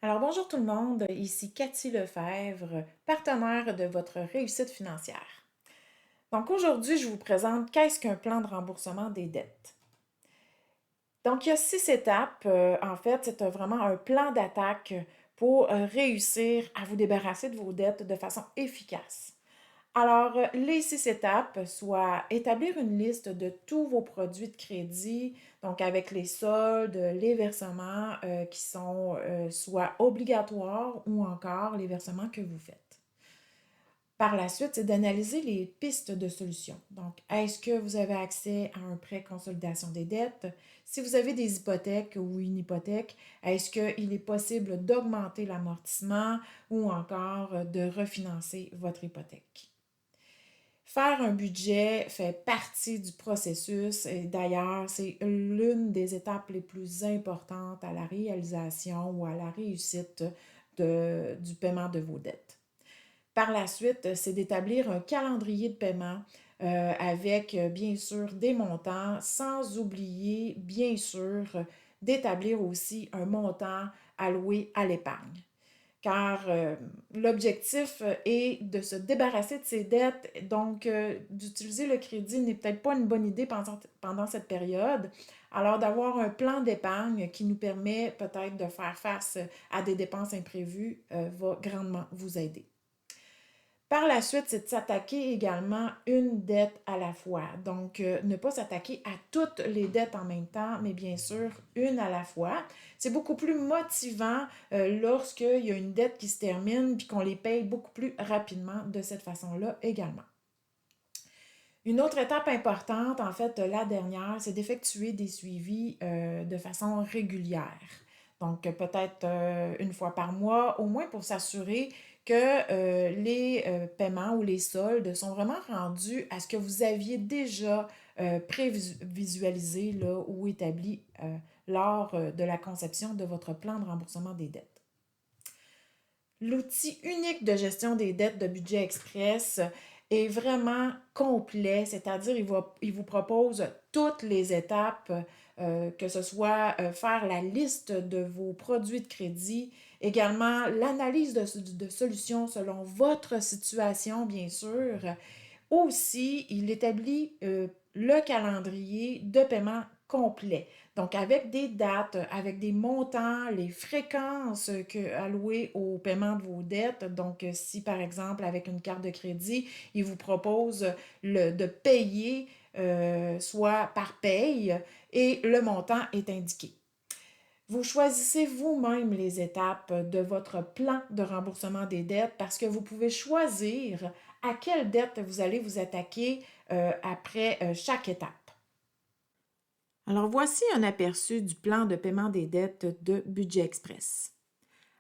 Alors bonjour tout le monde, ici Cathy Lefebvre, partenaire de votre réussite financière. Donc aujourd'hui, je vous présente qu'est-ce qu'un plan de remboursement des dettes. Donc il y a 6 étapes. En fait, c'est vraiment un plan d'attaque pour réussir à vous débarrasser de vos dettes de façon efficace. Alors, les 6 étapes, soit établir une liste de tous vos produits de crédit, donc avec les soldes, les versements qui sont soit obligatoires ou encore les versements que vous faites. Par la suite, c'est d'analyser les pistes de solutions. Donc, est-ce que vous avez accès à un prêt consolidation des dettes? Si vous avez des hypothèques ou une hypothèque, est-ce qu'il est possible d'augmenter l'amortissement ou encore de refinancer votre hypothèque? Faire un budget fait partie du processus et d'ailleurs, c'est l'une des étapes les plus importantes à la réalisation ou à la réussite du paiement de vos dettes. Par la suite, c'est d'établir un calendrier de paiement avec bien sûr des montants, sans oublier bien sûr d'établir aussi un montant alloué à l'épargne car l'objectif est de se débarrasser de ses dettes, donc d'utiliser le crédit n'est peut-être pas une bonne idée pendant cette période. Alors d'avoir un plan d'épargne qui nous permet peut-être de faire face à des dépenses imprévues va grandement vous aider. Par la suite, c'est de s'attaquer également une dette à la fois. Donc, ne pas s'attaquer à toutes les dettes en même temps, mais bien sûr, une à la fois. C'est beaucoup plus motivant lorsqu'il y a une dette qui se termine puis qu'on les paye beaucoup plus rapidement de cette façon-là également. Une autre étape importante, en fait, la dernière, c'est d'effectuer des suivis de façon régulière. Donc, peut-être une fois par mois, au moins pour s'assurer que les paiements ou les soldes sont vraiment rendus à ce que vous aviez déjà prévisualisé là, ou établi lors de la conception de votre plan de remboursement des dettes. L'outil unique de gestion des dettes de Budget Express est vraiment complet, c'est-à-dire il vous propose toutes les étapes, que ce soit faire la liste de vos produits de crédit, également l'analyse de solutions selon votre situation, bien sûr. Aussi, il établit le calendrier de paiement complet. Donc, avec des dates, avec des montants, les fréquences allouées au paiement de vos dettes. Donc, si par exemple, avec une carte de crédit, il vous propose de payer soit par paye et le montant est indiqué. Vous choisissez vous-même les étapes de votre plan de remboursement des dettes parce que vous pouvez choisir à quelle dette vous allez vous attaquer après chaque étape. Alors voici un aperçu du plan de paiement des dettes de Budget Express.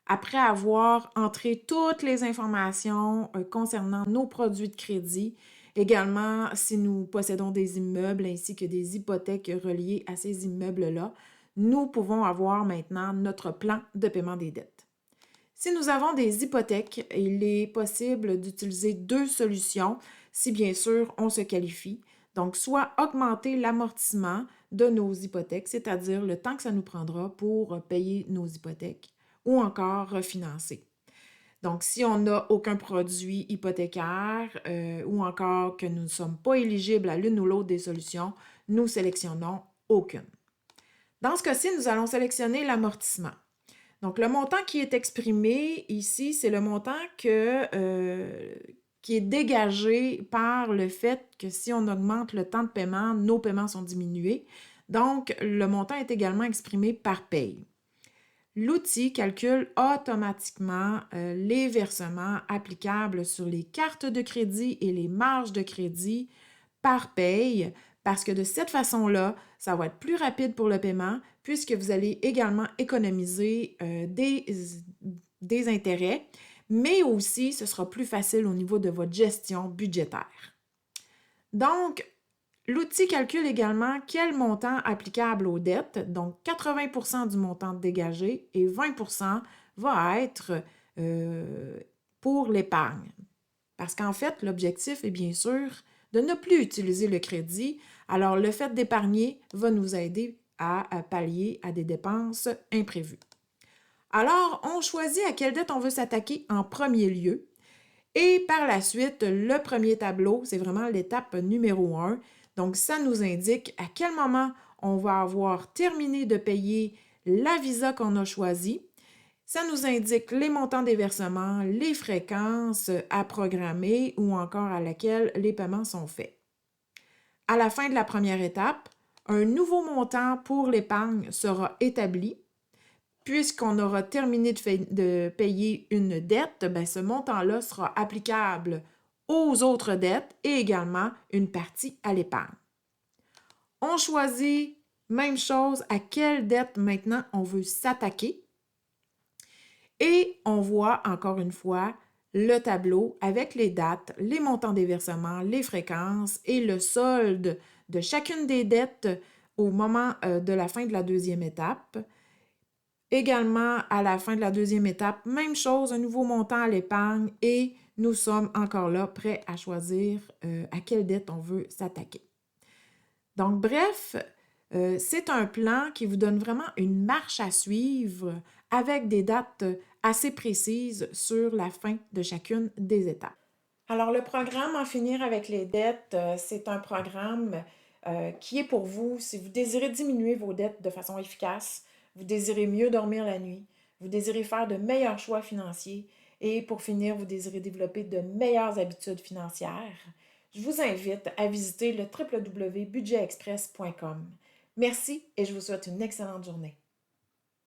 Après avoir entré toutes les informations concernant nos produits de crédit, également si nous possédons des immeubles ainsi que des hypothèques reliées à ces immeubles-là, nous pouvons avoir maintenant notre plan de paiement des dettes. Si nous avons des hypothèques, il est possible d'utiliser 2 solutions si bien sûr on se qualifie. Donc, soit augmenter l'amortissement de nos hypothèques, c'est-à-dire le temps que ça nous prendra pour payer nos hypothèques, ou encore refinancer. Donc, si on n'a aucun produit hypothécaire ou encore que nous ne sommes pas éligibles à l'une ou l'autre des solutions, nous sélectionnons aucune. Dans ce cas-ci, nous allons sélectionner l'amortissement. Donc, le montant qui est exprimé ici, c'est le montant qui est dégagé par le fait que si on augmente le temps de paiement, nos paiements sont diminués. Donc, le montant est également exprimé par paye. L'outil calcule automatiquement les versements applicables sur les cartes de crédit et les marges de crédit par paye parce que de cette façon-là, ça va être plus rapide pour le paiement puisque vous allez également économiser des intérêts, mais aussi ce sera plus facile au niveau de votre gestion budgétaire. Donc, l'outil calcule également quel montant applicable aux dettes, donc 80 du montant dégagé et 20 va être pour l'épargne. Parce qu'en fait, l'objectif est bien sûr de ne plus utiliser le crédit. Alors, le fait d'épargner va nous aider à pallier à des dépenses imprévues. Alors, on choisit à quelle dette on veut s'attaquer en premier lieu. Et par la suite, le premier tableau, c'est vraiment l'étape numéro 1. Donc, ça nous indique à quel moment on va avoir terminé de payer la visa qu'on a choisie. Ça nous indique les montants des versements, les fréquences à programmer ou encore à laquelle les paiements sont faits. À la fin de la première étape, un nouveau montant pour l'épargne sera établi. Puisqu'on aura terminé de payer une dette, ben, ce montant-là sera applicable aux autres dettes et également une partie à l'épargne. On choisit, même chose, à quelle dette maintenant on veut s'attaquer. Et on voit encore une fois le tableau avec les dates, les montants des versements, les fréquences et le solde de chacune des dettes au moment de la fin de la deuxième étape. Également, à la fin de la deuxième étape, même chose, un nouveau montant à l'épargne et nous sommes encore là prêts à choisir à quelle dette on veut s'attaquer. Donc, bref, c'est un plan qui vous donne vraiment une marche à suivre avec des dates assez précises sur la fin de chacune des étapes. Alors, le programme En finir avec les dettes, c'est un programme qui est pour vous si vous désirez diminuer vos dettes de façon efficace, vous désirez mieux dormir la nuit, vous désirez faire de meilleurs choix financiers et pour finir, vous désirez développer de meilleures habitudes financières. Je vous invite à visiter le www.budgetexpress.com. Merci et je vous souhaite une excellente journée.